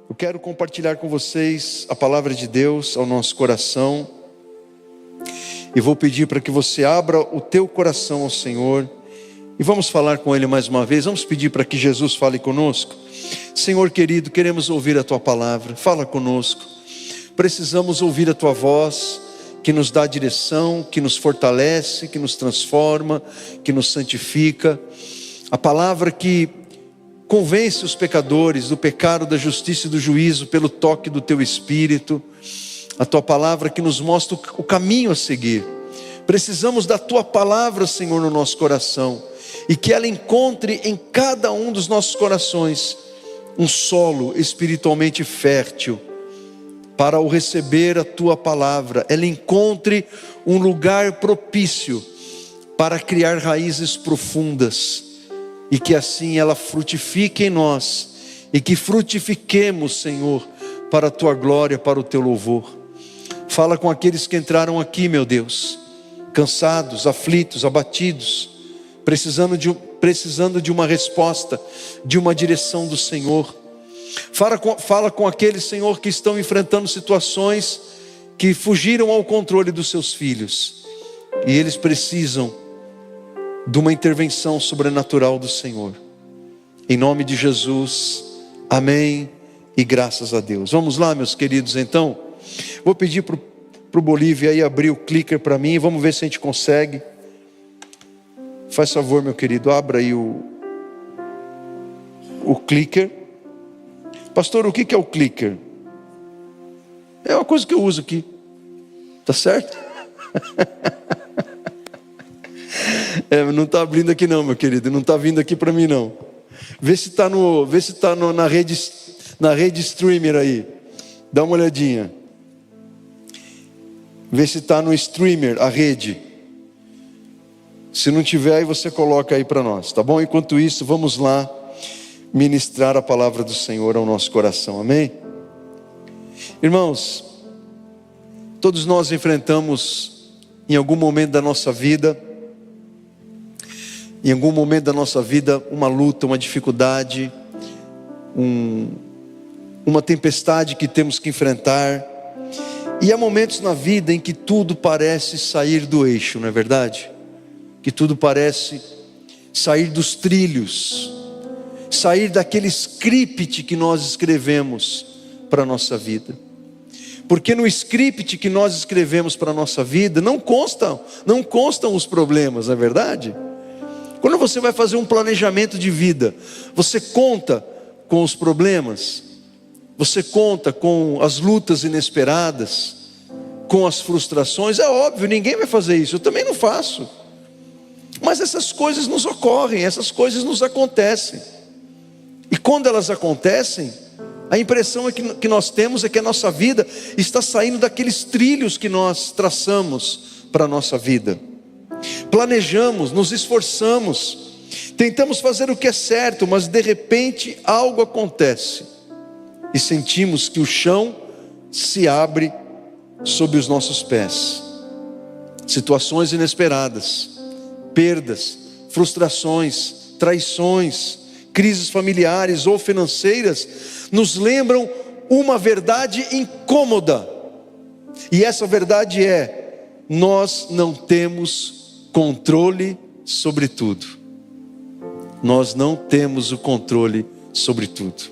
Eu quero compartilhar com vocês a palavra de Deus ao nosso coração. E vou pedir para que você abra o teu coração ao Senhor. E vamos falar com Ele mais uma vez. Vamos pedir para que Jesus fale conosco. Senhor querido, queremos ouvir a Tua palavra. Fala conosco. Precisamos ouvir a Tua voz, que nos dá direção, que nos fortalece, que nos transforma, que nos santifica. A palavra que convence os pecadores do pecado, da justiça e do juízo pelo toque do Teu Espírito. A Tua palavra que nos mostra o caminho a seguir. Precisamos da Tua palavra, Senhor, no nosso coração, e que ela encontre em cada um dos nossos corações um solo espiritualmente fértil para o receber a Tua palavra. Ela encontre um lugar propício para criar raízes profundas, e que assim ela frutifique em nós, e que frutifiquemos, Senhor, para a Tua glória, para o Teu louvor. Fala com aqueles que entraram aqui, meu Deus, cansados, aflitos, abatidos, precisando de uma resposta, de uma direção do Senhor. Fala com aqueles, Senhor, que estão enfrentando situações que fugiram ao controle dos seus filhos, e eles precisam de uma intervenção sobrenatural do Senhor. Em nome de Jesus, amém e graças a Deus. Vamos lá, meus queridos, então. Vou pedir para o Bolívia aí abrir o clicker para mim. Vamos ver se a gente consegue. Faz favor, meu querido, abra aí o clicker. Pastor, o que é o clicker? É uma coisa que eu uso aqui. Tá certo? Não está abrindo aqui não, meu querido. Não está vindo aqui para mim não. Vê se está na rede streamer aí. Dá uma olhadinha. Vê se está no streamer, a rede. Se não tiver, aí você coloca aí para nós, tá bom? Enquanto isso, vamos lá ministrar a palavra do Senhor ao nosso coração, amém? Irmãos, todos nós enfrentamos em algum momento da nossa vida, uma luta, uma dificuldade, uma tempestade que temos que enfrentar. E há momentos na vida em que tudo parece sair do eixo, não é verdade? Que tudo parece sair dos trilhos, sair daquele script que nós escrevemos para a nossa vida. Porque no script que nós escrevemos para a nossa vida não constam os problemas, não é verdade? Quando você vai fazer um planejamento de vida, você conta com os problemas, você conta com as lutas inesperadas, com as frustrações. É óbvio, ninguém vai fazer isso, eu também não faço. Mas essas coisas nos ocorrem, essas coisas nos acontecem. E quando elas acontecem, a impressão que nós temos é que a nossa vida está saindo daqueles trilhos que nós traçamos para a nossa vida. Planejamos, nos esforçamos, tentamos fazer o que é certo, mas de repente algo acontece e sentimos que o chão se abre sob os nossos pés. Situações inesperadas, perdas, frustrações, traições, crises familiares ou financeiras nos lembram uma verdade incômoda. E essa verdade é: nós não temos controle sobre tudo. Nós não temos o controle sobre tudo.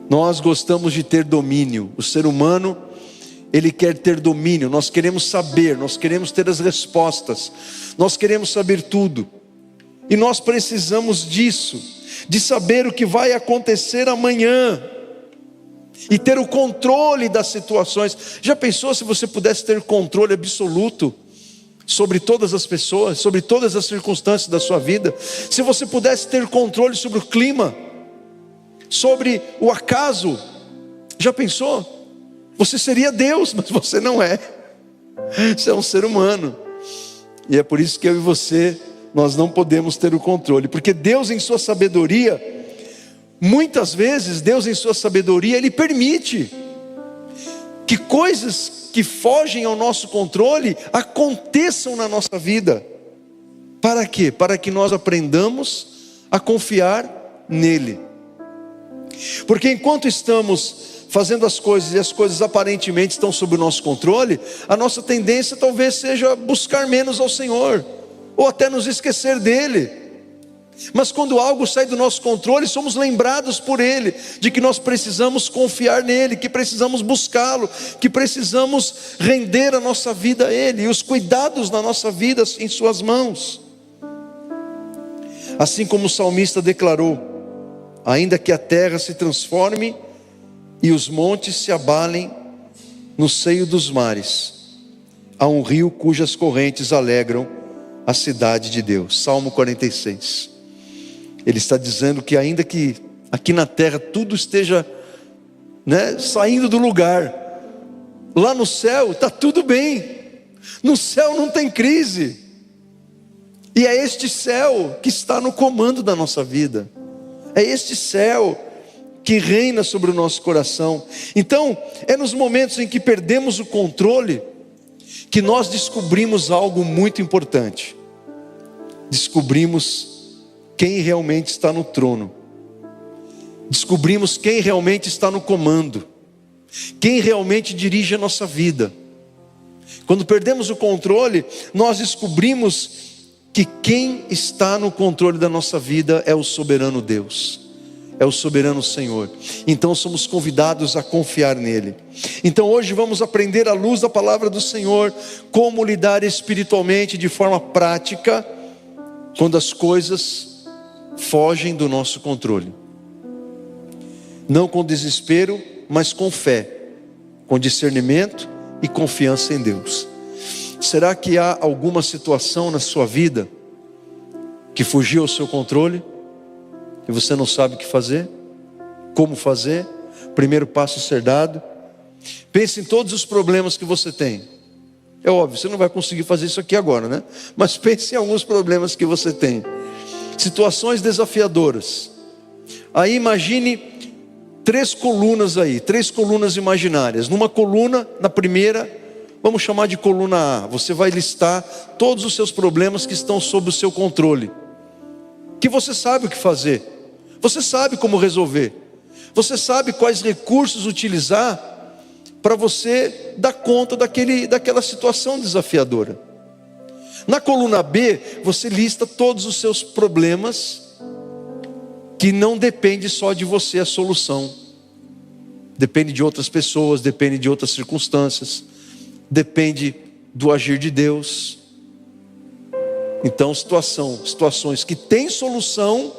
Nós gostamos de ter domínio. O ser humano, ele quer ter domínio. Nós queremos saber, nós queremos ter as respostas, nós queremos saber tudo. E nós precisamos disso, de saber o que vai acontecer amanhã e ter o controle das situações. Já pensou se você pudesse ter controle absoluto sobre todas as pessoas, sobre todas as circunstâncias da sua vida? Se você pudesse ter controle sobre o clima, sobre o acaso? Já pensou? Você seria Deus, mas você não é. Você é um ser humano. E é por isso que eu e você, nós não podemos ter o controle. Porque Deus, em sua sabedoria, muitas vezes Deus, em sua sabedoria, Ele permite que coisas que fogem ao nosso controle aconteçam na nossa vida. Para quê? Para que nós aprendamos a confiar nele. Porque enquanto estamos fazendo as coisas e as coisas aparentemente estão sob o nosso controle, a nossa tendência talvez seja buscar menos ao Senhor, ou até nos esquecer dele. Mas quando algo sai do nosso controle, somos lembrados por Ele, de que nós precisamos confiar nele, que precisamos buscá-lo, que precisamos render a nossa vida a Ele, e os cuidados da nossa vida em suas mãos. Assim como o salmista declarou: ainda que a terra se transforme e os montes se abalem no seio dos mares, há um rio cujas correntes alegram a cidade de Deus. Salmo 46. Ele está dizendo que ainda que aqui na terra tudo esteja, saindo do lugar, lá no céu está tudo bem. No céu não tem crise. E é este céu que está no comando da nossa vida. É este céu que reina sobre o nosso coração. Então, é nos momentos em que perdemos o controle que nós descobrimos algo muito importante. Descobrimos quem realmente está no trono. Descobrimos quem realmente está no comando. Quem realmente dirige a nossa vida. Quando perdemos o controle, nós descobrimos que quem está no controle da nossa vida é o soberano Deus. É o soberano Senhor. Então somos convidados a confiar nele. Então hoje vamos aprender à luz da palavra do Senhor como lidar espiritualmente de forma prática quando as coisas fogem do nosso controle. Não com desespero, mas com fé, com discernimento e confiança em Deus. Será que há alguma situação na sua vida que fugiu ao seu controle e você não sabe o que fazer? Como fazer? Primeiro passo a ser dado. Pense em todos os problemas que você tem. É óbvio, você não vai conseguir fazer isso aqui agora, né? Mas pense em alguns problemas que você tem. Situações desafiadoras. Aí imagine 3 colunas aí, 3 colunas imaginárias. Numa coluna, na primeira, vamos chamar de coluna A. Você vai listar todos os seus problemas que estão sob o seu controle. Que você sabe o que fazer. Você sabe como resolver. Você sabe quais recursos utilizar para você dar conta daquela situação desafiadora. Na coluna B, você lista todos os seus problemas que não depende só de você a solução. Depende de outras pessoas, depende de outras circunstâncias, depende do agir de Deus. Então situações que têm solução,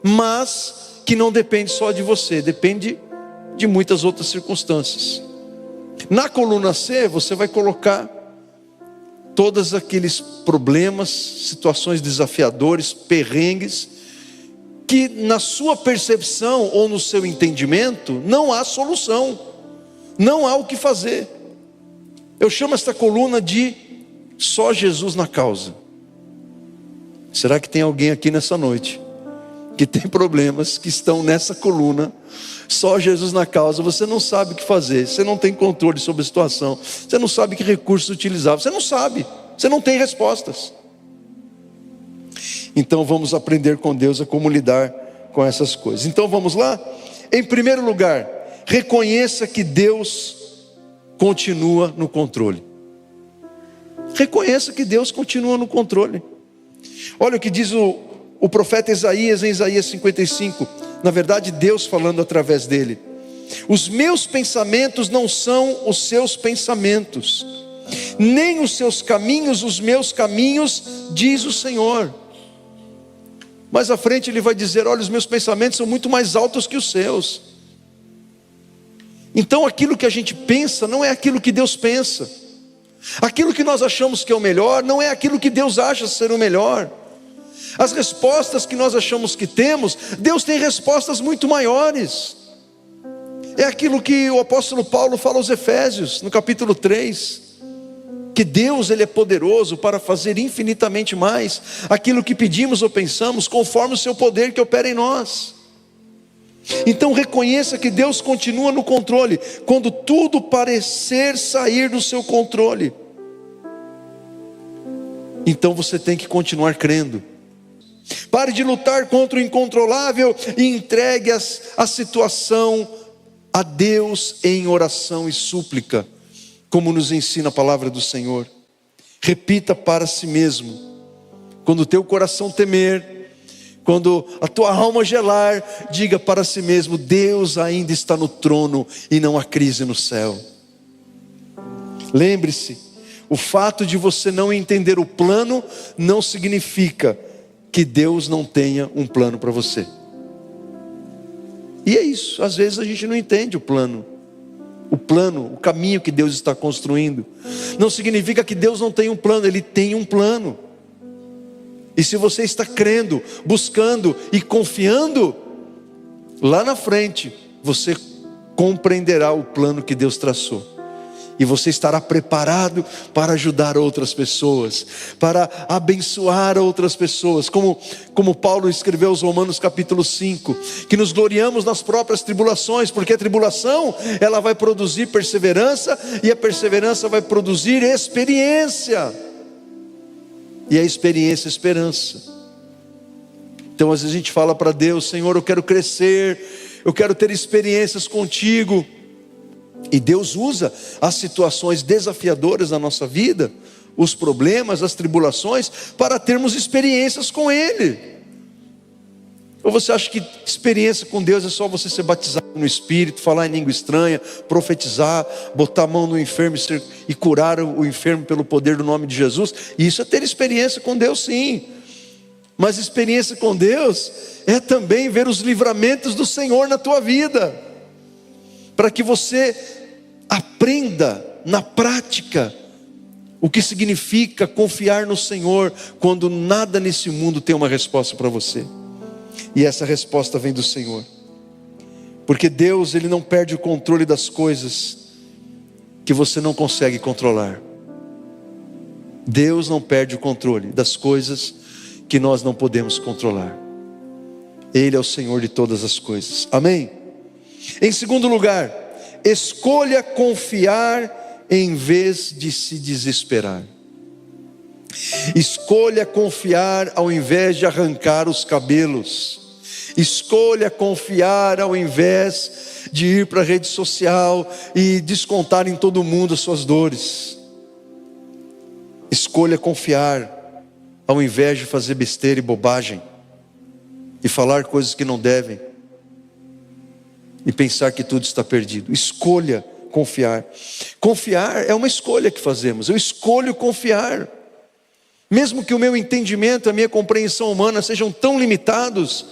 mas que não depende só de você, depende de muitas outras circunstâncias. Na coluna C, você vai colocar todos aqueles problemas, situações desafiadoras, perrengues, que na sua percepção ou no seu entendimento, não há solução, não há o que fazer. Eu chamo esta coluna de só Jesus na causa. Será que tem alguém aqui nessa noite que tem problemas que estão nessa coluna, só Jesus na causa? Você não sabe o que fazer, você não tem controle sobre a situação, você não sabe que recursos utilizar, você não sabe, você não tem respostas. Então vamos aprender com Deus a como lidar com essas coisas. Então vamos lá? Em primeiro lugar, reconheça que Deus continua no controle. Reconheça que Deus continua no controle. Olha o que diz o profeta Isaías em Isaías 55. Na verdade, Deus falando através dele: os meus pensamentos não são os seus pensamentos, nem os seus caminhos os meus caminhos, diz o Senhor. Mais à frente ele vai dizer: olha, os meus pensamentos são muito mais altos que os seus. Então aquilo que a gente pensa não é aquilo que Deus pensa. Aquilo que nós achamos que é o melhor não é aquilo que Deus acha ser o melhor. As respostas que nós achamos que temos, Deus tem respostas muito maiores. É aquilo que o apóstolo Paulo fala aos Efésios, no capítulo 3, que Deus ele é poderoso para fazer infinitamente mais aquilo que pedimos ou pensamos, conforme o seu poder que opera em nós. Então reconheça que Deus continua no controle, quando tudo parecer sair do seu controle. Então você tem que continuar crendo. Pare de lutar contra o incontrolável e entregue a situação a Deus em oração e súplica, como nos ensina a palavra do Senhor. Repita para si mesmo: quando o teu coração temer, quando a tua alma gelar, diga para si mesmo: Deus ainda está no trono e não há crise no céu. Lembre-se, o fato de você não entender o plano não significa que Deus não tenha um plano para você. E é isso, às vezes a gente não entende o plano, o caminho que Deus está construindo. Não significa que Deus não tem um plano, Ele tem um plano. E se você está crendo, buscando e confiando, lá na frente você compreenderá o plano que Deus traçou. E você estará preparado para ajudar outras pessoas, para abençoar outras pessoas, como Paulo escreveu aos Romanos capítulo 5, que nos gloriamos nas próprias tribulações, porque a tribulação, ela vai produzir perseverança, e a perseverança vai produzir experiência, e a experiência, esperança. Então às vezes a gente fala para Deus: Senhor, eu quero crescer, eu quero ter experiências contigo. E Deus usa as situações desafiadoras da nossa vida, os problemas, as tribulações, para termos experiências com Ele. Ou você acha que experiência com Deus é só você ser batizado no Espírito, falar em língua estranha, profetizar, botar a mão no enfermo e curar o enfermo pelo poder do nome de Jesus? Isso é ter experiência com Deus, sim. Mas experiência com Deus é também ver os livramentos do Senhor na tua vida, para que você aprenda na prática o que significa confiar no Senhor, quando nada nesse mundo tem uma resposta para você. E essa resposta vem do Senhor, porque Deus, Ele não perde o controle das coisas que você não consegue controlar. Deus não perde o controle das coisas que nós não podemos controlar. Ele é o Senhor de todas as coisas. Amém? Em segundo lugar, escolha confiar em vez de se desesperar. Escolha confiar ao invés de arrancar os cabelos. Escolha confiar ao invés de ir para a rede social e descontar em todo mundo as suas dores. Escolha confiar ao invés de fazer besteira e bobagem e falar coisas que não devem e pensar que tudo está perdido. Escolha confiar. Confiar é uma escolha que fazemos. Eu escolho confiar, mesmo que o meu entendimento, a minha compreensão humana sejam tão limitados.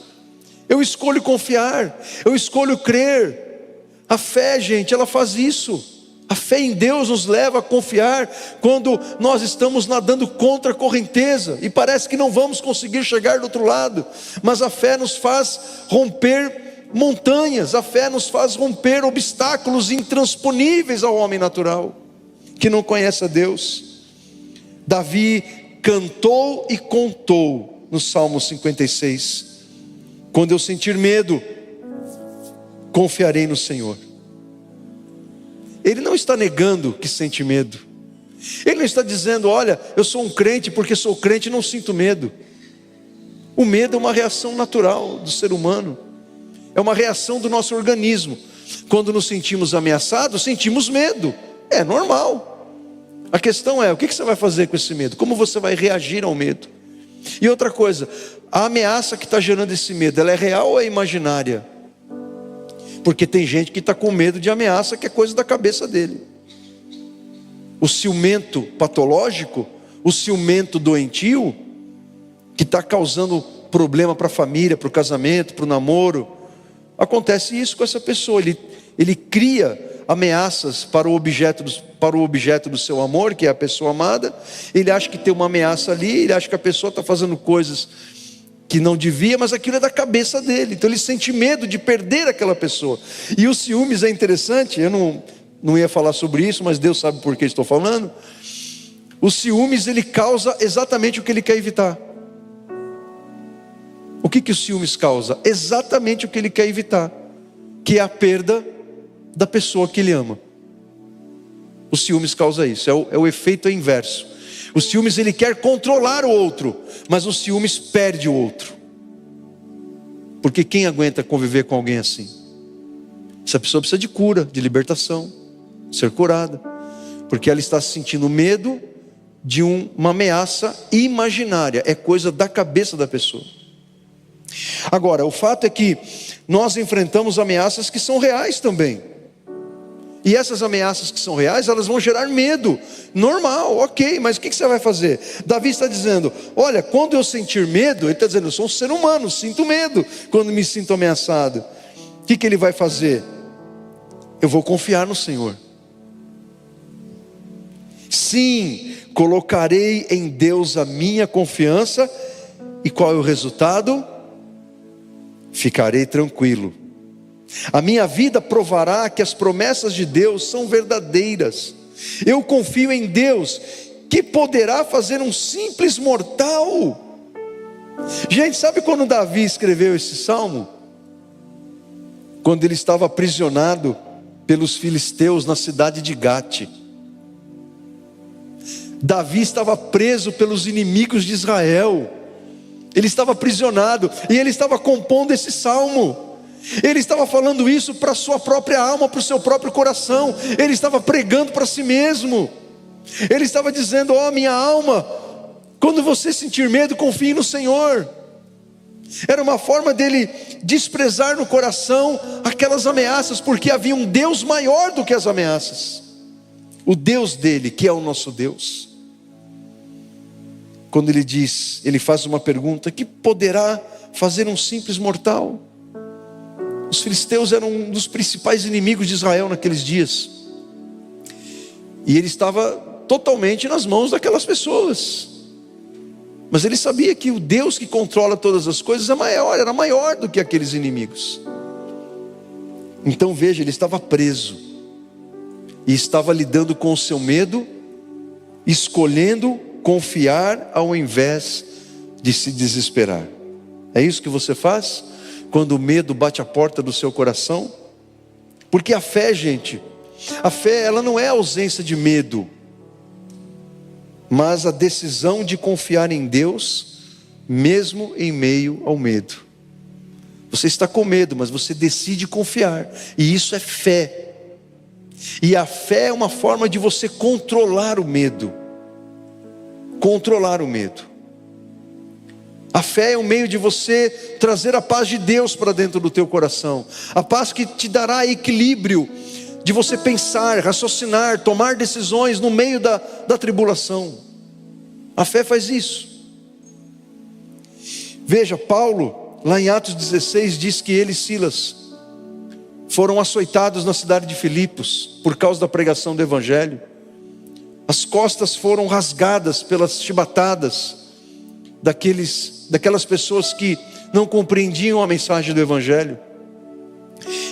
Eu escolho confiar, eu escolho crer. A fé, gente, ela faz isso. A fé em Deus nos leva a confiar quando nós estamos nadando contra a correnteza e parece que não vamos conseguir chegar do outro lado. Mas a fé nos faz romper montanhas, a fé nos faz romper obstáculos intransponíveis ao homem natural, que não conhece a Deus. Davi cantou e contou no Salmo 56: quando eu sentir medo, confiarei no Senhor. Ele não está negando que sente medo. Ele não está dizendo: olha, eu sou um crente, porque sou crente e não sinto medo. O medo é uma reação natural do ser humano, é uma reação do nosso organismo. Quando nos sentimos ameaçados, sentimos medo, é normal. A questão é: o que você vai fazer com esse medo? Como você vai reagir ao medo? E outra coisa, a ameaça que está gerando esse medo, ela é real ou é imaginária? Porque tem gente que está com medo de ameaça, que é coisa da cabeça dele. O ciumento patológico, o ciumento doentio, que está causando problema para a família, para o casamento, para o namoro, acontece isso com essa pessoa. Ele cria ameaças para o objeto do seu amor, que é a pessoa amada. Ele acha que tem uma ameaça ali, ele acha que a pessoa está fazendo coisas que não devia, mas aquilo é da cabeça dele. Então ele sente medo de perder aquela pessoa. E os ciúmes é interessante, eu não ia falar sobre isso, mas Deus sabe por que estou falando. Os ciúmes, ele causa exatamente o que ele quer evitar. O que o ciúmes causa? Exatamente o que ele quer evitar, que é a perda da pessoa que ele ama. O ciúmes causa isso, é o efeito inverso. O ciúmes, ele quer controlar o outro, mas o ciúmes perde o outro. Porque quem aguenta conviver com alguém assim? Essa pessoa precisa de cura, de libertação, ser curada, porque ela está sentindo medo de uma ameaça imaginária, é coisa da cabeça da pessoa. Agora, o fato é que nós enfrentamos ameaças que são reais também. E essas ameaças que são reais, elas vão gerar medo. Normal, ok, mas o que você vai fazer? Davi está dizendo, olha, quando eu sentir medo, ele está dizendo, eu sou um ser humano, sinto medo quando me sinto ameaçado. O que ele vai fazer? Eu vou confiar no Senhor. Sim, colocarei em Deus a minha confiança. E qual é o resultado? Ficarei tranquilo. A minha vida provará que as promessas de Deus são verdadeiras. Eu confio em Deus, que poderá fazer um simples mortal. Gente, sabe quando Davi escreveu esse salmo? Quando ele estava aprisionado pelos filisteus na cidade de Gate. Davi estava preso pelos inimigos de Israel. Ele estava aprisionado e ele estava compondo esse salmo. Ele estava falando isso para a sua própria alma, para o seu próprio coração. Ele estava pregando para si mesmo. Ele estava dizendo, ó minha alma, quando você sentir medo, confie no Senhor. Era uma forma dele desprezar no coração aquelas ameaças, porque havia um Deus maior do que as ameaças. O Deus dele, que é o nosso Deus. Quando ele diz, ele faz uma pergunta, que poderá fazer um simples mortal? Os filisteus eram um dos principais inimigos de Israel naqueles dias. E ele estava totalmente nas mãos daquelas pessoas. Mas ele sabia que o Deus que controla todas as coisas é maior, era maior do que aqueles inimigos. Então veja, ele estava preso. E estava lidando com o seu medo, escolhendo confiar ao invés de se desesperar. É isso que você faz? Quando o medo bate a porta do seu coração? Porque a fé, gente, a fé, ela não é a ausência de medo, mas a decisão de confiar em Deus, mesmo em meio ao medo. Você está com medo, mas você decide confiar, e isso é fé. E a fé é uma forma de você controlar o medo. Controlar o medo. A fé é um meio de você trazer a paz de Deus para dentro do teu coração. A paz que te dará equilíbrio de você pensar, raciocinar, tomar decisões no meio da tribulação. A fé faz isso. Veja, Paulo, lá em Atos 16, diz que ele e Silas foram açoitados na cidade de Filipos por causa da pregação do Evangelho. As costas foram rasgadas pelas chibatadas daquelas pessoas que não compreendiam a mensagem do Evangelho.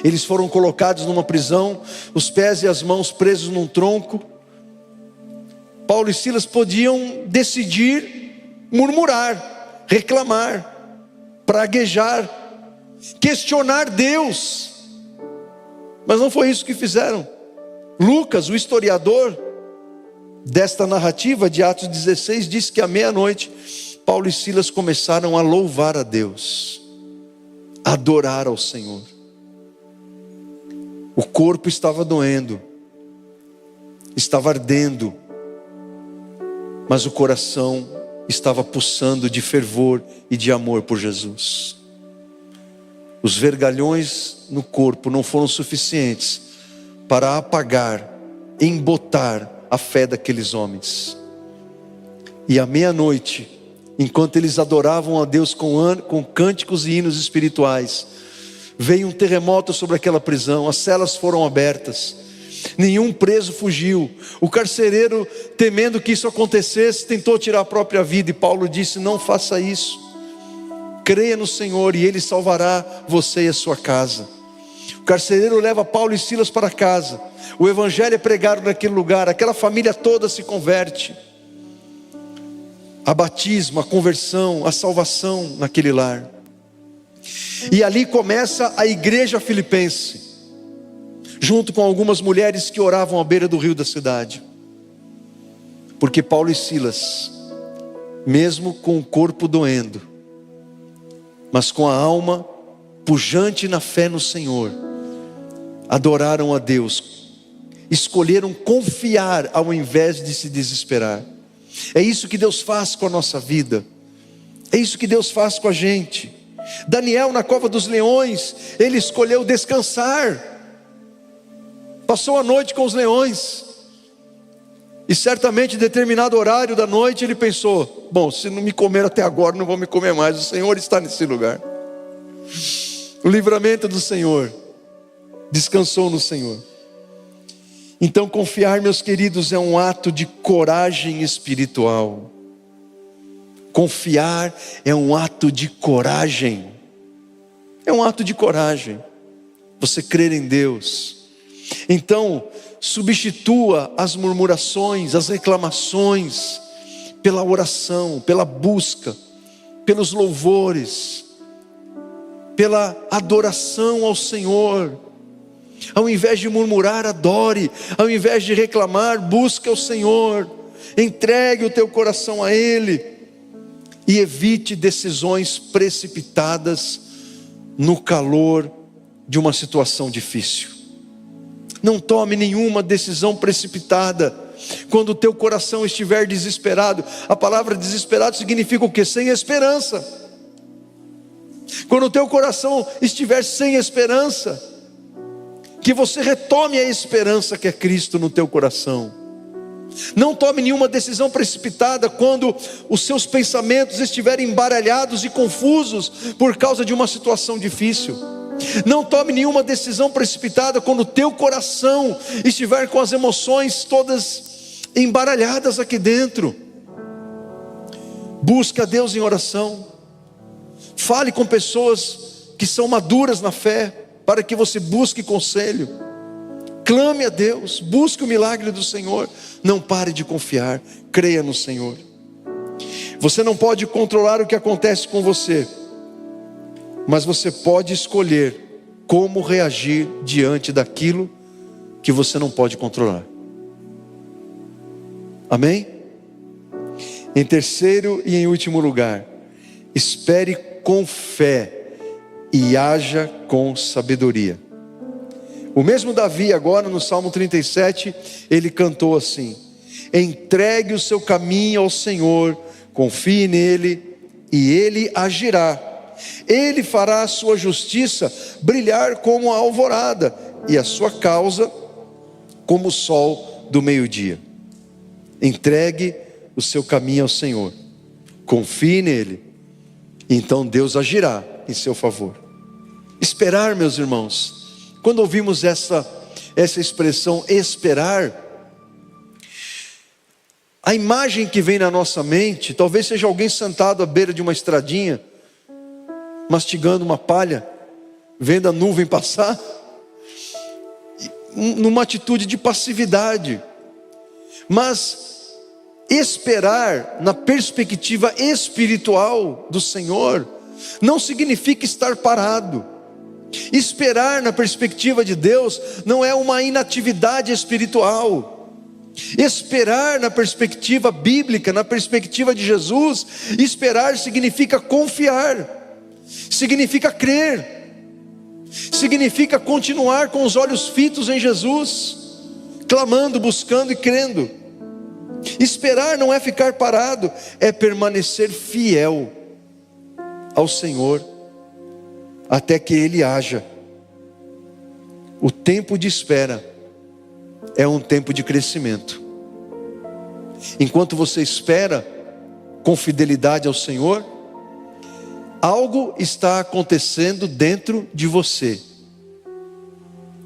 Eles foram colocados numa prisão, os pés e as mãos presos num tronco. Paulo e Silas podiam decidir murmurar, reclamar, praguejar, questionar Deus, mas não foi isso que fizeram. Lucas, o historiador desta narrativa de Atos 16, diz que à meia-noite Paulo e Silas começaram a louvar a Deus, a adorar ao Senhor. O corpo estava doendo, estava ardendo, mas o coração estava pulsando de fervor e de amor por Jesus. Os vergalhões no corpo não foram suficientes para apagar, embotar a fé daqueles homens. E à meia-noite, enquanto eles adoravam a Deus com cânticos e hinos espirituais, veio um terremoto sobre aquela prisão, as celas foram abertas, nenhum preso fugiu. O carcereiro, temendo que isso acontecesse, tentou tirar a própria vida, e Paulo disse, não faça isso, creia no Senhor e Ele salvará você e a sua casa. O carcereiro leva Paulo e Silas para casa, o Evangelho é pregado naquele lugar, aquela família toda se converte. A batismo, a conversão, a salvação naquele lar. E ali começa a igreja filipense, junto com algumas mulheres que oravam à beira do rio da cidade. Porque Paulo e Silas, mesmo com o corpo doendo, mas com a alma pujante na fé no Senhor, adoraram a Deus, escolheram confiar ao invés de se desesperar. É isso que Deus faz com a nossa vida, é isso que Deus faz com a gente. Daniel, na cova dos leões, ele escolheu descansar, passou a noite com os leões, e certamente em determinado horário da noite ele pensou: bom, se não me comer até agora, não vão me comer mais, o Senhor está nesse lugar. O livramento do Senhor, descansou no Senhor. Então confiar, meus queridos, é um ato de coragem espiritual. Confiar é um ato de coragem. É um ato de coragem. Você crer em Deus. Então, substitua as murmurações, as reclamações, pela oração, pela busca, pelos louvores, pela adoração ao Senhor. Ao invés de murmurar, adore. Ao invés de reclamar, busque ao Senhor. Entregue o teu coração a Ele. E evite decisões precipitadas no calor de uma situação difícil. Não tome nenhuma decisão precipitada quando o teu coração estiver desesperado. A palavra desesperado significa o quê? Sem esperança. Quando o teu coração estiver sem esperança, que você retome a esperança que é Cristo no teu coração. Não tome nenhuma decisão precipitada quando os seus pensamentos estiverem embaralhados e confusos por causa de uma situação difícil. Não tome nenhuma decisão precipitada quando o teu coração estiver com as emoções todas embaralhadas aqui dentro. Busque a Deus em oração. Fale com pessoas que são maduras na fé, para que você busque conselho. Clame a Deus, busque o milagre do Senhor. Não pare de confiar, creia no Senhor. Você não pode controlar o que acontece com você, mas você pode escolher como reagir diante daquilo que você não pode controlar. Amém? Em terceiro e em último lugar, espere com fé e haja com sabedoria. O mesmo Davi agora no Salmo 37, ele cantou assim: entregue o seu caminho ao Senhor, confie nele e ele agirá. Ele fará a sua justiça brilhar como a alvorada e a sua causa como o sol do meio-dia. Entregue o seu caminho ao Senhor, confie nele, então Deus agirá em seu favor. Esperar, meus irmãos, quando ouvimos essa expressão esperar, a imagem que vem na nossa mente talvez seja alguém sentado à beira de uma estradinha, mastigando uma palha, vendo a nuvem passar, numa atitude de passividade. Mas esperar na perspectiva espiritual do Senhor não significa estar parado. Esperar na perspectiva de Deus não é uma inatividade espiritual. Esperar na perspectiva bíblica, na perspectiva de Jesus, esperar significa confiar, significa crer, significa continuar com os olhos fitos em Jesus, clamando, buscando e crendo. Esperar não é ficar parado, é permanecer fiel ao Senhor até que Ele haja. O tempo de espera é um tempo de crescimento. Enquanto você espera com fidelidade ao Senhor, algo está acontecendo dentro de você.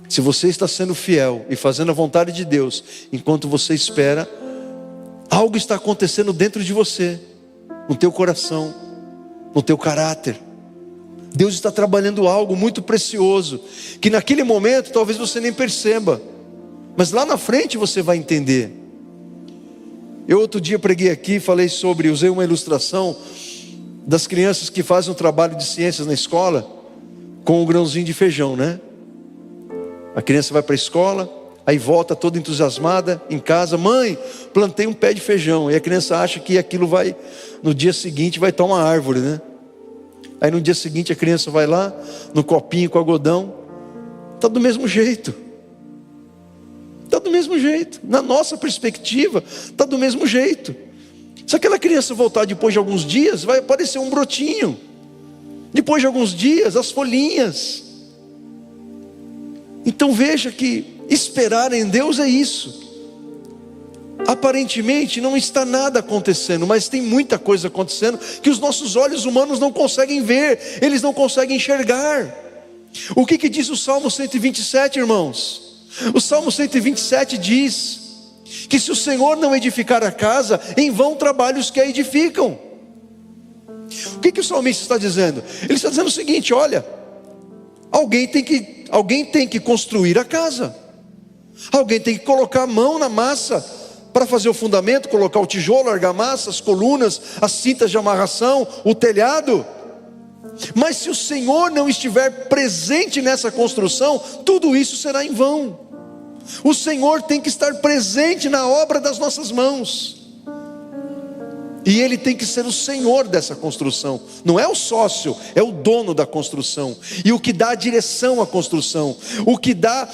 Se você está sendo fiel e fazendo a vontade de Deus, enquanto você espera, algo está acontecendo dentro de você, no teu coração, no teu caráter. Deus está trabalhando algo muito precioso, que naquele momento talvez você nem perceba, mas lá na frente você vai entender. Eu outro dia preguei aqui, usei uma ilustração das crianças que fazem um trabalho de ciências na escola com um grãozinho de feijão, né? A criança vai para a escola, Aí volta toda entusiasmada em casa: mãe, plantei um pé de feijão. E a criança acha que aquilo vai, no dia seguinte vai estar uma árvore, né? Aí no dia seguinte a criança vai lá, no copinho com algodão, está do mesmo jeito. Está do mesmo jeito. Na nossa perspectiva, está do mesmo jeito. Se aquela criança voltar depois de alguns dias, vai aparecer um brotinho. Depois de alguns dias, as folhinhas. Então veja que esperar em Deus é isso. Aparentemente não está nada acontecendo, mas tem muita coisa acontecendo que os nossos olhos humanos não conseguem ver, eles não conseguem enxergar. O que diz o Salmo 127, irmãos? O Salmo 127 diz que se o Senhor não edificar a casa, em vão trabalham os que a edificam. O que o salmista está dizendo? Ele está dizendo o seguinte: olha, alguém tem que construir a casa, alguém tem que colocar a mão na massa para fazer o fundamento, colocar o tijolo, a argamassa, as colunas, as cintas de amarração, o telhado. Mas se o Senhor não estiver presente nessa construção, tudo isso será em vão. O Senhor tem que estar presente na obra das nossas mãos, e Ele tem que ser o Senhor dessa construção. Não é o sócio, é o dono da construção. E o que dá a direção à construção, o que dá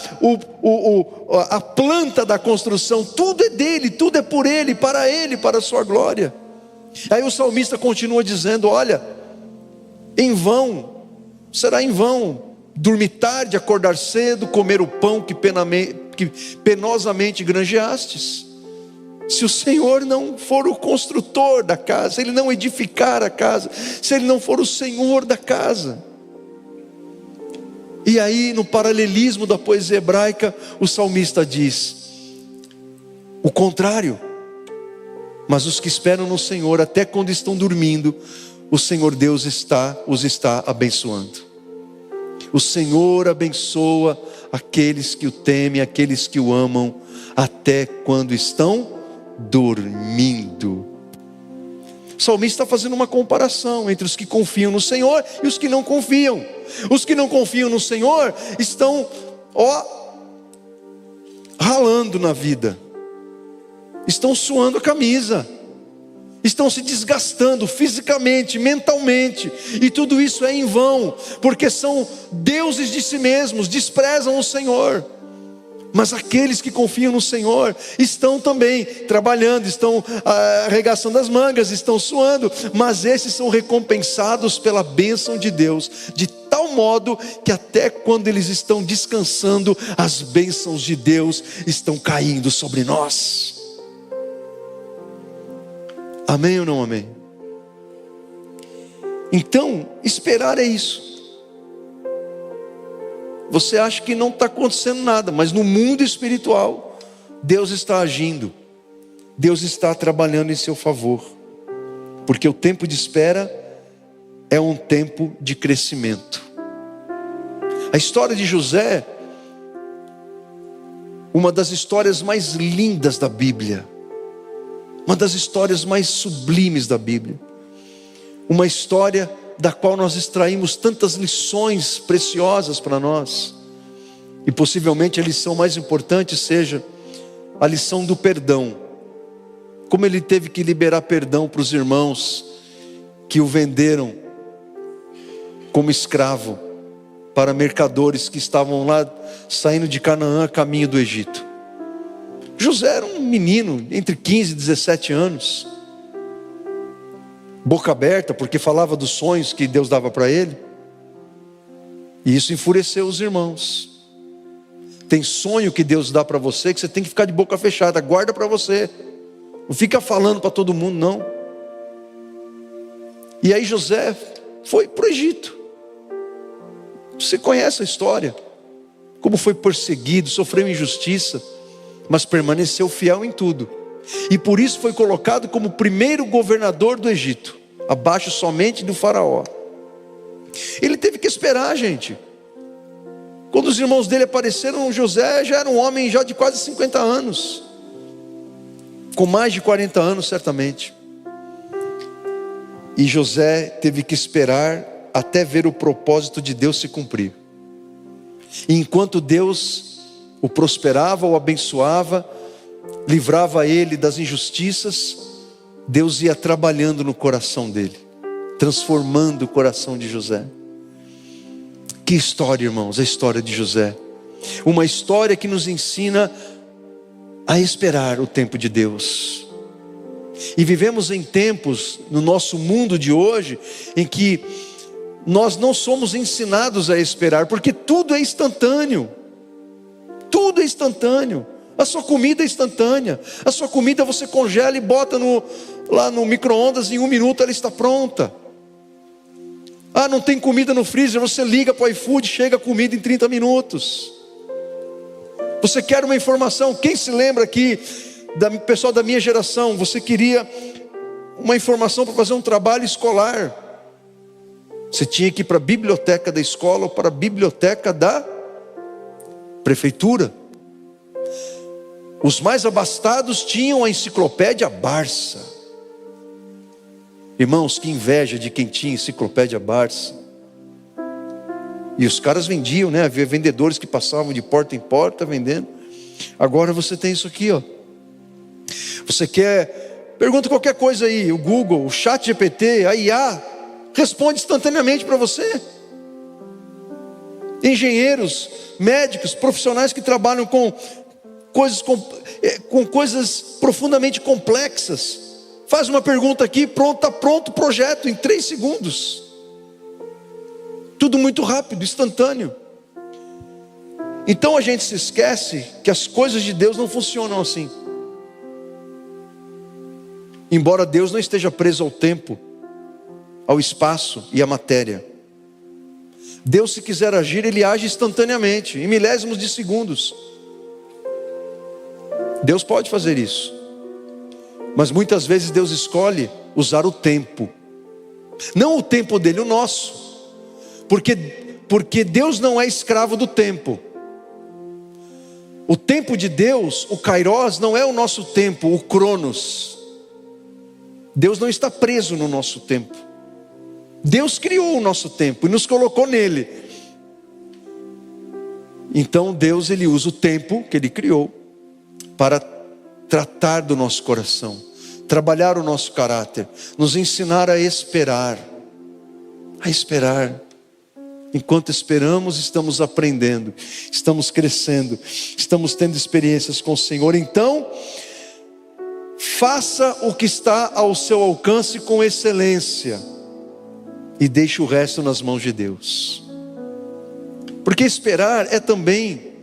a planta da construção, tudo é dele, tudo é por Ele, para a sua glória. Aí o salmista continua dizendo: olha, em vão, será em vão dormir tarde, acordar cedo, comer o pão que penosamente granjeastes. Se o Senhor não for o construtor da casa, se Ele não edificar a casa, se Ele não for o Senhor da casa. E aí, no paralelismo da poesia hebraica, o salmista diz o contrário: mas os que esperam no Senhor, até quando estão dormindo, o Senhor Deus os está abençoando. O Senhor abençoa aqueles que o temem, aqueles que o amam, até quando estão dormindo. O salmista está fazendo uma comparação entre os que confiam no Senhor e os que não confiam. Os que não confiam no Senhor estão ralando na vida, estão suando a camisa, estão se desgastando fisicamente, mentalmente, e tudo isso é em vão, porque são deuses de si mesmos, desprezam o Senhor. Mas aqueles que confiam no Senhor estão também trabalhando, estão arregaçando as mangas, estão suando, mas esses são recompensados pela bênção de Deus, de tal modo que até quando eles estão descansando, as bênçãos de Deus estão caindo sobre nós. Amém ou não amém? Então, esperar é isso. Você acha que não está acontecendo nada, mas no mundo espiritual, Deus está agindo, Deus está trabalhando em seu favor, porque o tempo de espera é um tempo de crescimento. A história de José, uma das histórias mais lindas da Bíblia, uma das histórias mais sublimes da Bíblia, uma história da qual nós extraímos tantas lições preciosas para nós, e possivelmente a lição mais importante seja a lição do perdão. Como ele teve que liberar perdão para os irmãos que o venderam como escravo para mercadores que estavam lá saindo de Canaã a caminho do Egito. José era um menino entre 15 e 17 anos, boca aberta, porque falava dos sonhos que Deus dava para ele, e isso enfureceu os irmãos. Tem sonho que Deus dá para você que você tem que ficar de boca fechada, guarda para você, não fica falando para todo mundo não. E aí José foi para o Egito. Você conhece a história, como foi perseguido, sofreu injustiça, mas permaneceu fiel em tudo, e por isso foi colocado como primeiro governador do Egito, abaixo somente do faraó. Ele teve que esperar, gente. Quando os irmãos dele apareceram, José já era um homem já de quase 50 anos, com mais de 40 anos certamente. E José teve que esperar até ver o propósito de Deus se cumprir. E enquanto Deus o prosperava, o abençoava, livrava ele das injustiças, Deus ia trabalhando no coração dele, transformando o coração de José. Que história, irmãos, a história de José. Uma história que nos ensina a esperar o tempo de Deus. E vivemos em tempos, no nosso mundo de hoje, em que nós não somos ensinados a esperar, porque tudo é instantâneo. Tudo é instantâneo. A sua comida é instantânea. A sua comida você congela e bota lá no micro-ondas, em 1 minuto ela está pronta. Ah, não tem comida no freezer, você liga para o iFood, chega a comida em 30 minutos. Você quer uma informação? Quem se lembra aqui, pessoal da minha geração, você queria uma informação para fazer um trabalho escolar? Você tinha que ir para a biblioteca da escola ou para a biblioteca da prefeitura. Os mais abastados tinham a enciclopédia Barça. Irmãos, que inveja de quem tinha enciclopédia Barça. E os caras vendiam, né? Havia vendedores que passavam de porta em porta vendendo. Agora você tem isso aqui, ó. Você quer, pergunta qualquer coisa aí, o Google, o ChatGPT, a IA, responde instantaneamente para você. Engenheiros, médicos, profissionais que trabalham com coisas profundamente complexas. Faz uma pergunta aqui, pronto, está pronto o projeto em 3 segundos. Tudo muito rápido, instantâneo. Então a gente se esquece que as coisas de Deus não funcionam assim. Embora Deus não esteja preso ao tempo, ao espaço e à matéria. Deus, se quiser agir, Ele age instantaneamente, em milésimos de segundos. Deus pode fazer isso. Mas muitas vezes Deus escolhe usar o tempo. Não o tempo dele, o nosso. Porque Deus não é escravo do tempo. O tempo de Deus, o Kairos, não é o nosso tempo, o Cronos. Deus não está preso no nosso tempo. Deus criou o nosso tempo e nos colocou nele. Então Deus, Ele usa o tempo que Ele criou para tratar do nosso coração, trabalhar o nosso caráter, nos ensinar a esperar. A esperar. Enquanto esperamos, estamos aprendendo, estamos crescendo, estamos tendo experiências com o Senhor. Então, faça o que está ao seu alcance com excelência e deixe o resto nas mãos de Deus. Porque esperar é também,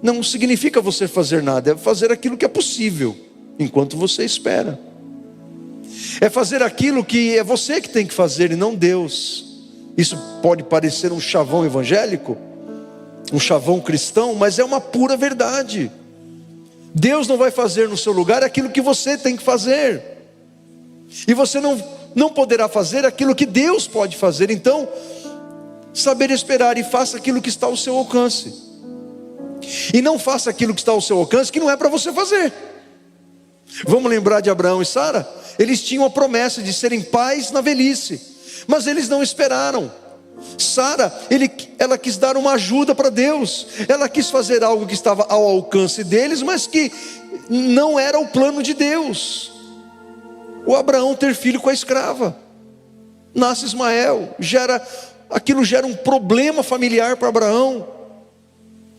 não significa você fazer nada, é fazer aquilo que é possível enquanto você espera. É fazer aquilo que é você que tem que fazer e não Deus. Isso pode parecer um chavão evangélico, um chavão cristão, mas é uma pura verdade. Deus não vai fazer no seu lugar aquilo que você tem que fazer. E você não poderá fazer aquilo que Deus pode fazer. Então, saber esperar e faça aquilo que está ao seu alcance. E não faça aquilo que está ao seu alcance que não é para você fazer. Vamos lembrar de Abraão e Sara? Eles tinham a promessa de serem pais na velhice. Mas eles não esperaram. Sara, ela quis dar uma ajuda para Deus. Ela quis fazer algo que estava ao alcance deles, mas que não era o plano de Deus. O Abraão ter filho com a escrava. Nasce Ismael. Aquilo gera um problema familiar para Abraão.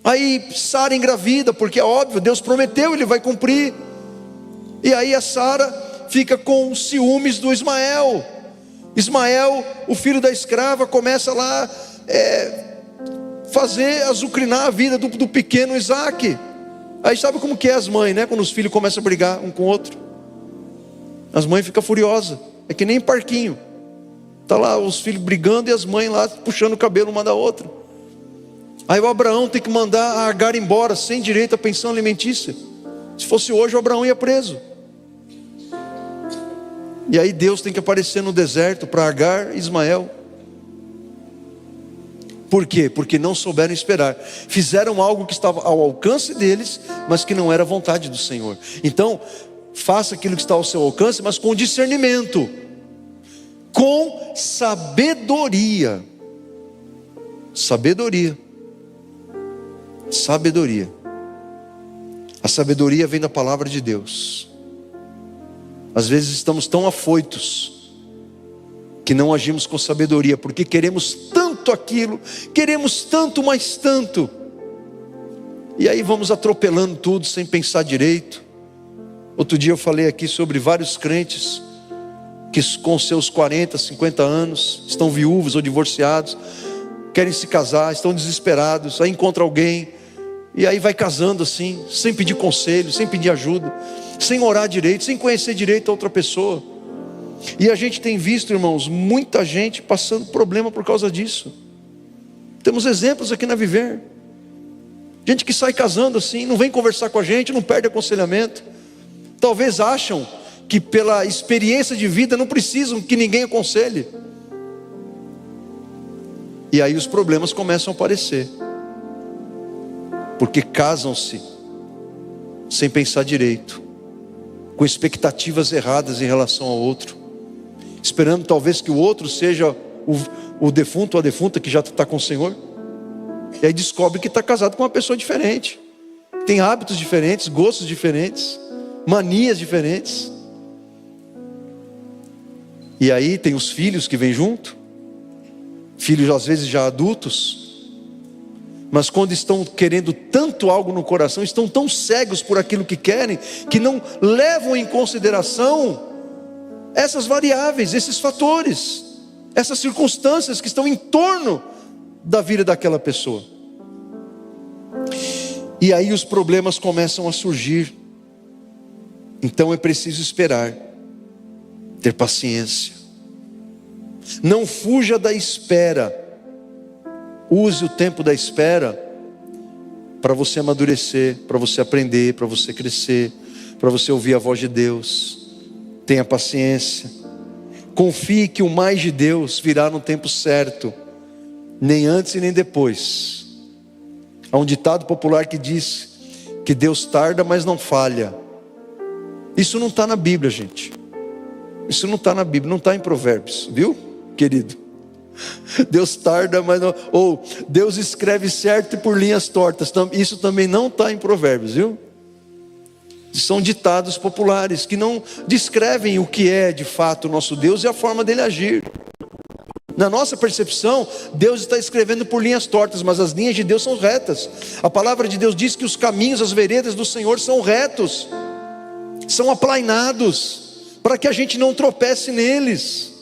Aí Sara engravida, porque é óbvio, Deus prometeu, Ele vai cumprir. E aí a Sara fica com ciúmes do Ismael. Ismael, o filho da escrava, começa lá azucrinar a vida do pequeno Isaac. Aí sabe como que é as mães, né? Quando os filhos começam a brigar um com o outro, as mães ficam furiosas. É que nem parquinho. Está lá os filhos brigando e as mães lá puxando o cabelo uma da outra. Aí o Abraão tem que mandar a Agar embora, sem direito à pensão alimentícia. Se fosse hoje, o Abraão ia preso. E aí Deus tem que aparecer no deserto para Agar e Ismael. Por quê? Porque não souberam esperar. Fizeram algo que estava ao alcance deles, mas que não era vontade do Senhor. Então, faça aquilo que está ao seu alcance, mas com discernimento, com sabedoria. Sabedoria. A sabedoria vem da palavra de Deus. Às vezes estamos tão afoitos que não agimos com sabedoria, porque queremos tanto aquilo, queremos tanto, mais tanto, e aí vamos atropelando tudo sem pensar direito. Outro dia eu falei aqui sobre vários crentes que com seus 40, 50 anos estão viúvos ou divorciados, querem se casar, estão desesperados, aí encontra alguém, e aí vai casando assim, sem pedir conselho, sem pedir ajuda, sem orar direito, sem conhecer direito a outra pessoa. E a gente tem visto, irmãos, muita gente passando problema por causa disso. Temos exemplos aqui na Viver. Gente que sai casando assim, não vem conversar com a gente, não perde aconselhamento. Talvez acham que pela experiência de vida não precisam que ninguém aconselhe. E aí os problemas começam a aparecer. Porque casam-se sem pensar direito, com expectativas erradas em relação ao outro, esperando talvez que o outro seja o defunto ou a defunta que já está com o Senhor. E aí descobre que está casado com uma pessoa diferente, tem hábitos diferentes, gostos diferentes, manias diferentes. E aí tem os filhos que vêm junto, filhos às vezes já adultos, mas quando estão querendo tanto algo no coração, estão tão cegos por aquilo que querem, que não levam em consideração essas variáveis, esses fatores, essas circunstâncias que estão em torno da vida daquela pessoa. E aí os problemas começam a surgir. Então é preciso esperar, ter paciência. Não fuja da espera. Use o tempo da espera para você amadurecer, para você aprender, para você crescer, para você ouvir a voz de Deus. Tenha paciência. Confie que o mais de Deus virá no tempo certo, nem antes e nem depois. Há um ditado popular que diz que Deus tarda, mas não falha. Isso não está na Bíblia, gente. Isso não está na Bíblia, não está em Provérbios, viu, querido? Deus tarda, mas não. Ou Deus escreve certo e por linhas tortas. Isso também não está em Provérbios, viu? São ditados populares que não descrevem o que é de fato o nosso Deus e a forma dele agir. Na nossa percepção, Deus está escrevendo por linhas tortas, mas as linhas de Deus são retas. A palavra de Deus diz que os caminhos, as veredas do Senhor são retos, são aplainados, para que a gente não tropece neles.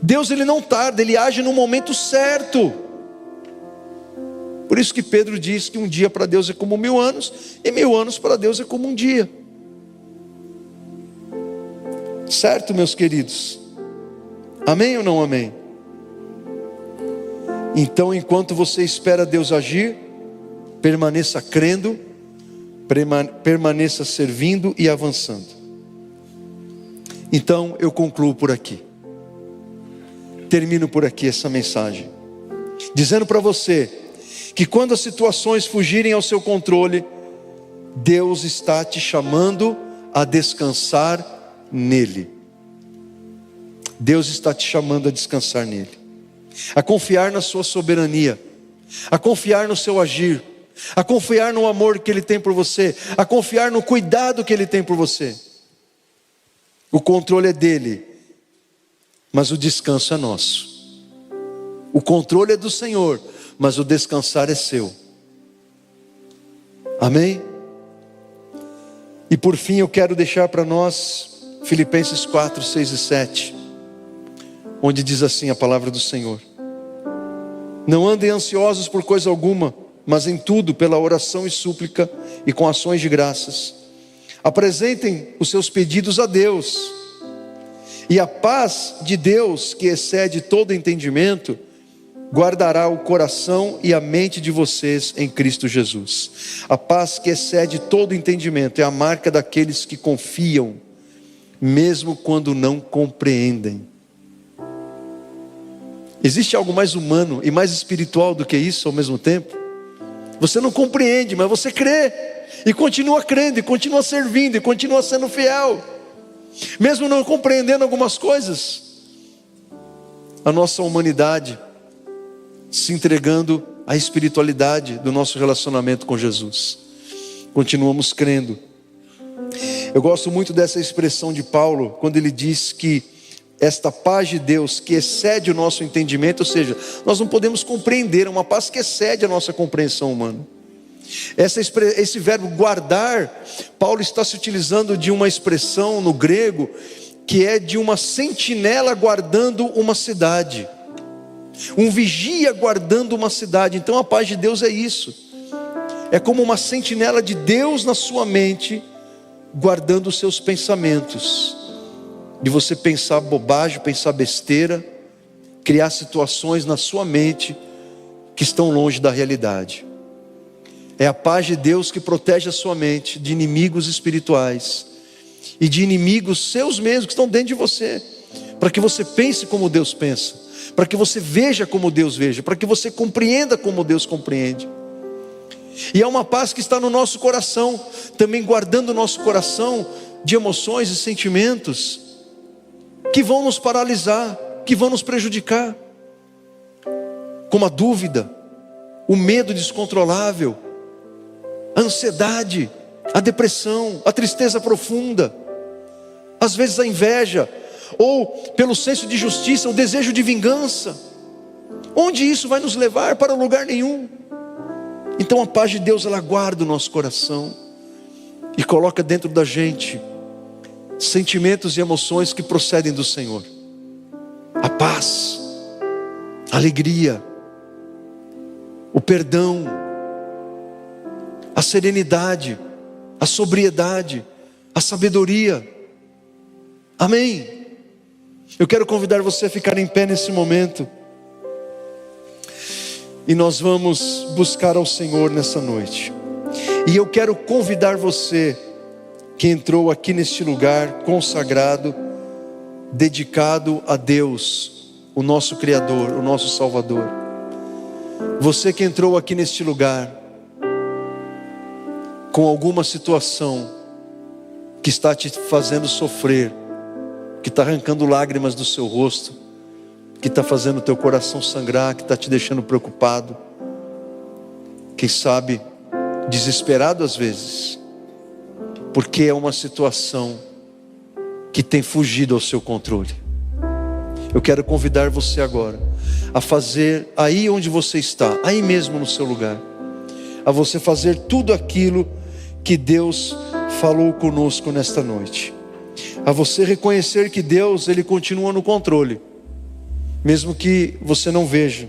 Deus, ele não tarda, ele age no momento certo. Por isso que Pedro diz que um dia para Deus é como 1000 anos, e 1000 anos para Deus é como um dia. Certo, meus queridos? Amém ou não amém? Então, enquanto você espera Deus agir, permaneça crendo, permaneça servindo e avançando. Então, eu concluo por aqui. Termino por aqui essa mensagem, dizendo para você que quando as situações fugirem ao seu controle, Deus está te chamando a descansar nele. Deus está te chamando a descansar nele, a confiar na sua soberania, a confiar no seu agir, a confiar no amor que ele tem por você, a confiar no cuidado que ele tem por você. O controle é dele, mas o descanso é nosso. O controle é do Senhor, mas o descansar é seu. Amém? E por fim eu quero deixar para nós Filipenses 4, 6 e 7, onde diz assim a palavra do Senhor: não andem ansiosos por coisa alguma, mas em tudo pela oração e súplica e com ações de graças apresentem os seus pedidos a Deus, e a paz de Deus, que excede todo entendimento, guardará o coração e a mente de vocês em Cristo Jesus. A paz que excede todo entendimento é a marca daqueles que confiam, mesmo quando não compreendem. Existe algo mais humano e mais espiritual do que isso ao mesmo tempo? Você não compreende, mas você crê, e continua crendo, e continua servindo, e continua sendo fiel, mesmo não compreendendo algumas coisas. A nossa humanidade se entregando à espiritualidade do nosso relacionamento com Jesus. continuamos crendo. Eu gosto muito dessa expressão de Paulo, quando ele diz que esta paz de Deus que excede o nosso entendimento, ou seja, nós não podemos compreender, é uma paz que excede a nossa compreensão humana. Esse verbo guardar, Paulo está se utilizando de uma expressão no grego, que é de uma sentinela guardando uma cidade, um vigia guardando uma cidade. Então a paz de Deus é isso, é como uma sentinela de Deus na sua mente, guardando os seus pensamentos, de você pensar bobagem, pensar besteira, criar situações na sua mente que estão longe da realidade. É a paz de Deus que protege a sua mente de inimigos espirituais e de inimigos seus mesmos que estão dentro de você, para que você pense como Deus pensa, para que você veja como Deus veja, para que você compreenda como Deus compreende. E é uma paz que está no nosso coração, também guardando o nosso coração de emoções e sentimentos que vão nos paralisar, que vão nos prejudicar, como a dúvida, o medo descontrolável, a ansiedade, a depressão, a tristeza profunda, às vezes a inveja, ou pelo senso de justiça, o desejo de vingança. Onde isso vai nos levar? Para lugar nenhum. Então a paz de Deus, ela guarda o nosso coração e coloca dentro da gente sentimentos e emoções que procedem do Senhor. A paz, a alegria, o perdão, a serenidade, a sobriedade, a sabedoria. Amém? Eu quero convidar você a ficar em pé nesse momento. E nós vamos buscar ao Senhor nessa noite. E eu quero convidar você que entrou aqui neste lugar consagrado, dedicado a Deus, o nosso Criador, o nosso Salvador. Você que entrou aqui neste lugar com alguma situação que está te fazendo sofrer, que está arrancando lágrimas do seu rosto, que está fazendo o teu coração sangrar, que está te deixando preocupado, quem sabe desesperado às vezes, porque é uma situação que tem fugido ao seu controle. Eu quero convidar você agora a fazer aí onde você está, aí mesmo no seu lugar, a você fazer tudo aquilo que Deus falou conosco nesta noite, a você reconhecer que Deus, Ele continua no controle, mesmo que você não veja.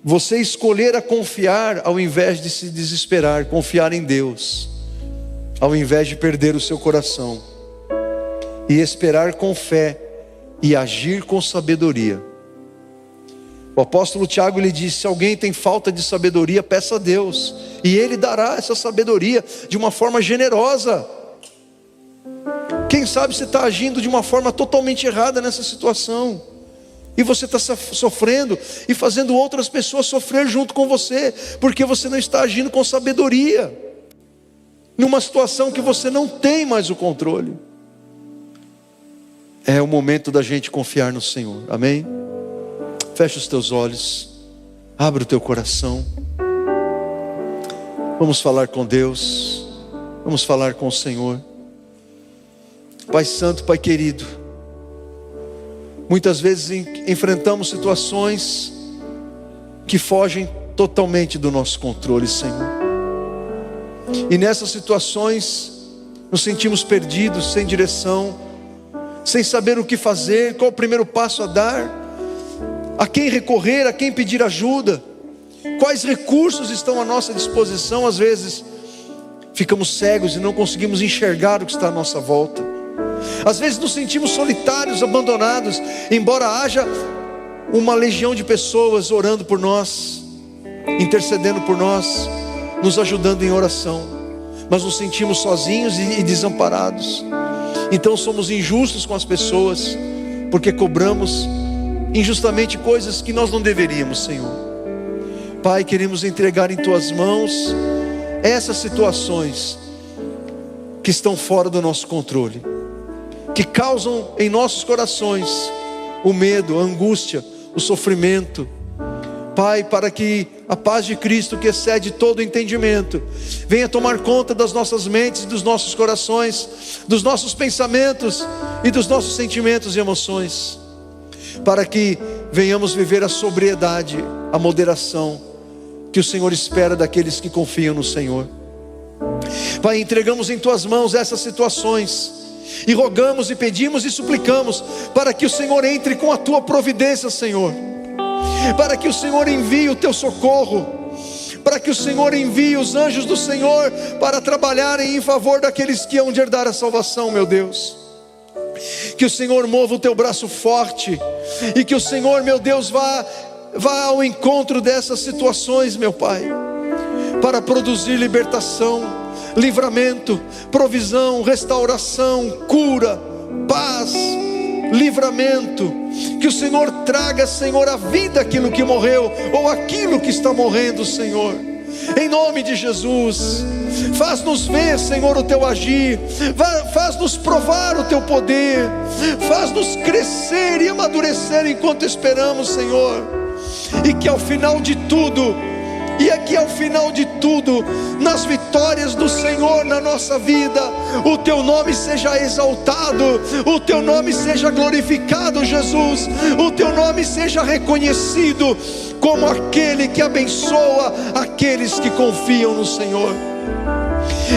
Você escolher a confiar ao invés de se desesperar, confiar em Deus, ao invés de perder o seu coração, e esperar com fé e agir com sabedoria. O apóstolo Tiago, ele disse: se alguém tem falta de sabedoria, peça a Deus, e Ele dará essa sabedoria de uma forma generosa. Quem sabe você está agindo de uma forma totalmente errada nessa situação, e você está sofrendo e fazendo outras pessoas sofrer junto com você, porque você não está agindo com sabedoria, numa situação que você não tem mais o controle. É o momento da gente confiar no Senhor, amém? Fecha os teus olhos, abre o teu coração, vamos falar com Deus, vamos falar com o Senhor. Pai santo, Pai querido, muitas vezes enfrentamos situações que fogem totalmente do nosso controle, Senhor. E nessas situações nos sentimos perdidos, sem direção, sem saber o que fazer, qual o primeiro passo a dar, a quem recorrer, a quem pedir ajuda, quais recursos estão à nossa disposição. Às vezes ficamos cegos e não conseguimos enxergar o que está à nossa volta. Às vezes nos sentimos solitários, abandonados, embora haja uma legião de pessoas orando por nós, intercedendo por nós, nos ajudando em oração, mas nos sentimos sozinhos e desamparados. Então somos injustos com as pessoas, porque cobramos injustamente coisas que nós não deveríamos, Senhor. Pai, queremos entregar em Tuas mãos essas situações que estão fora do nosso controle, que causam em nossos corações o medo, a angústia, o sofrimento, Pai, para que a paz de Cristo, que excede todo entendimento, venha tomar conta das nossas mentes, dos nossos corações, dos nossos pensamentos e dos nossos sentimentos e emoções, para que venhamos viver a sobriedade, a moderação que o Senhor espera daqueles que confiam no Senhor. Pai, entregamos em Tuas mãos essas situações e rogamos e pedimos e suplicamos para que o Senhor entre com a Tua providência, Senhor, para que o Senhor envie o Teu socorro, para que o Senhor envie os anjos do Senhor para trabalharem em favor daqueles que hão de herdar a salvação, meu Deus. Que o Senhor mova o Teu braço forte, e que o Senhor, meu Deus, vá ao encontro dessas situações, meu Pai, para produzir libertação, livramento, provisão, restauração, cura, paz, livramento. Que o Senhor traga, Senhor, à vida aquilo que morreu, ou aquilo que está morrendo, Senhor, em nome de Jesus. Faz-nos ver, Senhor, o Teu agir, faz-nos provar o Teu poder, faz-nos crescer e amadurecer enquanto esperamos, Senhor. E que ao final de tudo, nas vitórias do Senhor na nossa vida, o Teu nome seja exaltado, o Teu nome seja glorificado, Jesus, o Teu nome seja reconhecido como aquele que abençoa aqueles que confiam no Senhor.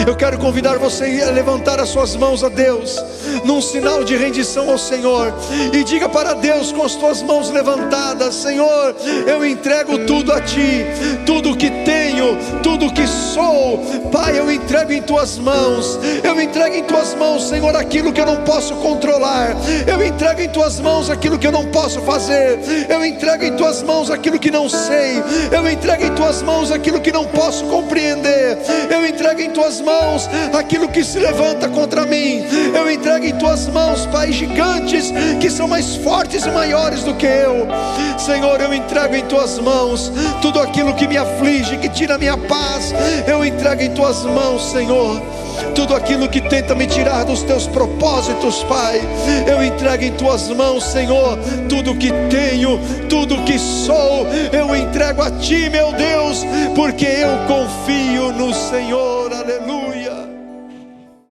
Eu quero convidar você a levantar as suas mãos a Deus, num sinal de rendição ao Senhor, e diga para Deus com as tuas mãos levantadas: Senhor, eu entrego tudo a Ti, tudo que tenho, tudo que sou, Pai, eu entrego em Tuas mãos. Eu entrego em Tuas mãos, Senhor, aquilo que eu não posso controlar. Eu entrego em Tuas mãos aquilo que eu não posso fazer. Eu entrego em Tuas mãos aquilo que não sei. Eu entrego em Tuas mãos aquilo que não posso compreender. Eu entrego em Tuas mãos aquilo que se levanta contra mim. Eu entrego em Tuas mãos, Pai, gigantes que são mais fortes e maiores do que eu. Senhor, eu entrego em Tuas mãos tudo aquilo que me aflige, que tira a minha paz. Eu entrego em Tuas mãos, Senhor, tudo aquilo que tenta me tirar dos Teus propósitos, Pai. Eu entrego em Tuas mãos, Senhor, tudo que tenho, tudo que sou. Eu entrego a Ti, meu Deus, porque eu confio no Senhor. Aleluia.